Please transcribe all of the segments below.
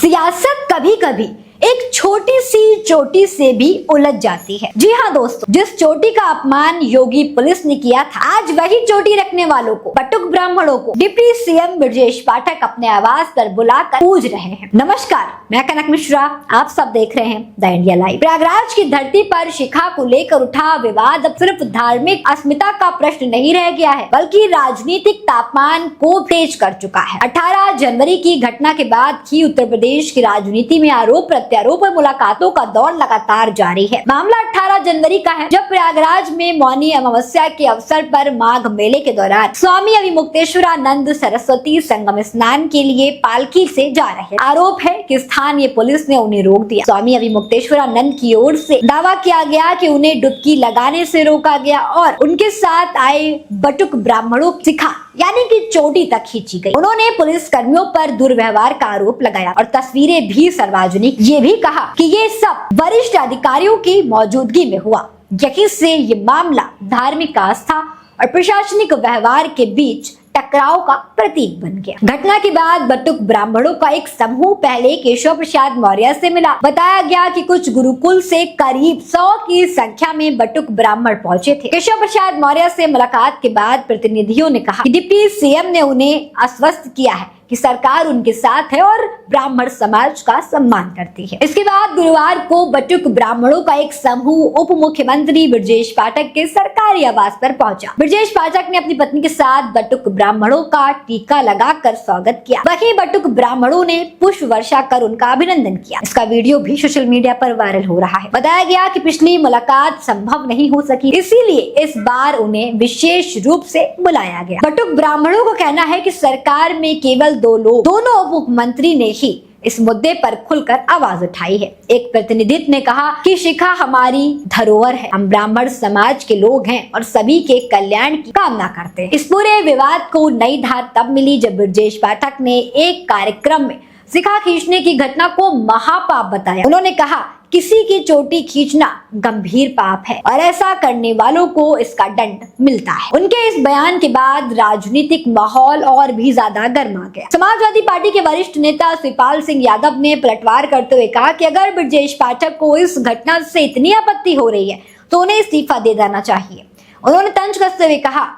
सियासत कभी कभी एक छोटी सी चोटी से भी उलझ जाती है। जी हाँ दोस्तों, जिस चोटी का अपमान योगी पुलिस ने किया था, आज वही चोटी रखने वालों को, बटुक ब्राह्मणों को डिप्टी सीएम ब्रजेश पाठक अपने आवास पर बुलाकर पूज रहे हैं। नमस्कार, मैं कनक मिश्रा, आप सब देख रहे हैं द इंडिया लाइव। प्रयागराज की धरती पर शिखा को लेकर उठा विवाद अब सिर्फ धार्मिक अस्मिता का प्रश्न नहीं रह गया है, बल्कि राजनीतिक तापमान को तेज कर चुका है। 18 जनवरी की घटना के बाद ही उत्तर प्रदेश की राजनीति में आरोप प्रत्यारोप और मुलाकातों का दौर लगातार जारी है। मामला 18 जनवरी का है, जब प्रयागराज में मौनी अमावस्या के अवसर पर माघ मेले के दौरान स्वामी अभिमुक्तेश्वरानंद सरस्वती संगम स्नान के लिए पालकी से जा रहे। आरोप है कि स्थानीय पुलिस ने उन्हें रोक दिया। स्वामी अभिमुक्तेश्वरानंद की ओर से दावा किया गया कि उन्हें डुबकी लगाने से रोका गया और उनके साथ आए बटुक ब्राह्मणों शिखा यानी कि चोटी तक खींची गई। उन्होंने पुलिस कर्मियों पर दुर्व्यवहार का आरोप लगाया और तस्वीरें भी सार्वजनिक ये भी कहा कि ये सब वरिष्ठ अधिकारियों की मौजूदगी में हुआ। यहीं से ये मामला धार्मिक आस्था और प्रशासनिक व्यवहार के बीच टकराव का प्रतीक बन गया। घटना के बाद बटुक ब्राह्मणों का एक समूह पहले केशव प्रसाद मौर्य से मिला। बताया गया कि कुछ गुरुकुल से करीब 100 की संख्या में बटुक ब्राह्मण पहुंचे थे। केशव प्रसाद मौर्य से मुलाकात के बाद प्रतिनिधियों ने कहा कि डिप्टी सीएम ने उन्हें आश्वस्त किया है कि सरकार उनके साथ है और ब्राह्मण समाज का सम्मान करती है। इसके बाद गुरुवार को बटुक ब्राह्मणों का एक समूह उप मुख्यमंत्री ब्रजेश पाठक के सरकारी आवास पर पहुंचा। ब्रजेश पाठक ने अपनी पत्नी के साथ बटुक ब्राह्मणों का टीका लगाकर स्वागत किया। वहीं बटुक ब्राह्मणों ने पुष्प वर्षा कर उनका अभिनंदन किया। इसका वीडियो भी सोशल मीडिया पर वायरल हो रहा है। बताया गया कि पिछली मुलाकात संभव नहीं हो सकी, इसीलिए इस बार उन्हें विशेष रूप से बुलाया गया। बटुक ब्राह्मणों का कहना है कि सरकार में केवल दोनों उप मुख्यमंत्री ने ही इस मुद्दे पर खुलकर आवाज उठाई है। एक प्रतिनिधि ने कहा कि शिखा हमारी धरोहर है, हम ब्राह्मण समाज के लोग हैं और सभी के कल्याण की कामना करते हैं। इस पूरे विवाद को नई धार तब मिली जब ब्रजेश पाठक ने एक कार्यक्रम में शिखा खींचने की घटना को महापाप बताया। उन्होंने कहा किसी की चोटी खींचना गंभीर पाप है और ऐसा करने वालों को इसका दंड मिलता है। उनके इस बयान के बाद राजनीतिक माहौल और भी ज्यादा गर्मा गया। समाजवादी पार्टी के वरिष्ठ नेता शिवपाल सिंह यादव ने पलटवार करते हुए कहा कि अगर ब्रजेश पाठक को इस घटना से इतनी आपत्ति हो रही है तो उन्हें इस्तीफा दे देना चाहिए। उन्होंने तंज कसते हुए कहा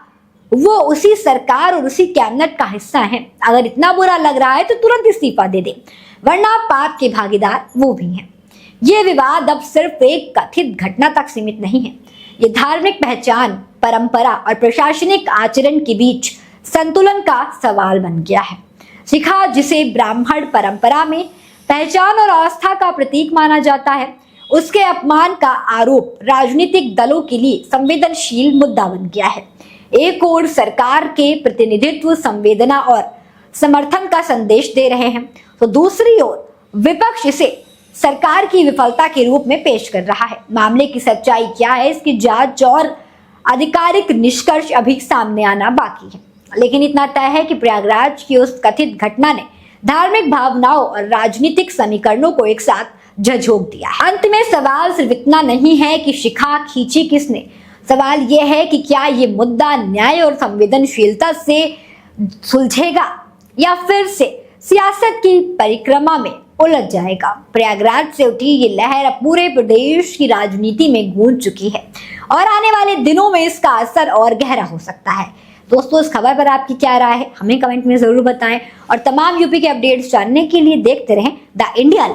वो उसी सरकार और उसी कैबिनेट का हिस्सा है, अगर इतना बुरा लग रहा है तो तुरंत इस्तीफा दे दे, वरना पाप के भागीदार वो भी हैं। ये विवाद अब सिर्फ एक कथित घटना तक सीमित नहीं है, ये धार्मिक पहचान, परंपरा और प्रशासनिक आचरण के बीच संतुलन का सवाल बन गया है। शिखा, जिसे ब्राह्मण परंपरा में पहचान और आस्था का प्रतीक माना जाता है, उसके अपमान का आरोप राजनीतिक दलों के लिए संवेदनशील मुद्दा बन गया है। एक ओर सरकार के प्रतिनिधित्व, संवेदना और समर्थन का संदेश दे रहे हैं, तो दूसरी ओर विपक्ष इसे सरकार की विफलता के रूप में पेश कर रहा है। मामले की सच्चाई क्या है, इसकी जांच और आधिकारिक निष्कर्ष अभी सामने आना बाकी है, लेकिन इतना तय है कि प्रयागराज की उस कथित घटना ने धार्मिक भावनाओं और राजनीतिक समीकरणों को एक साथ झंझोक दिया है। अंत में सवाल सिर्फ इतना नहीं है कि शिखा खींची किसने, सवाल यह है कि क्या ये मुद्दा न्याय और संवेदनशीलता से सुलझेगा या फिर से सियासत की परिक्रमा में उलझ जाएगा। प्रयागराज से उठी ये लहर अब पूरे प्रदेश की राजनीति में गूंज चुकी है और आने वाले दिनों में इसका असर और गहरा हो सकता है। दोस्तों, इस खबर पर आपकी क्या राय है, हमें कमेंट में जरूर बताएं और तमाम यूपी के अपडेट्स जानने के लिए देखते रहें द इंडिया लाइव।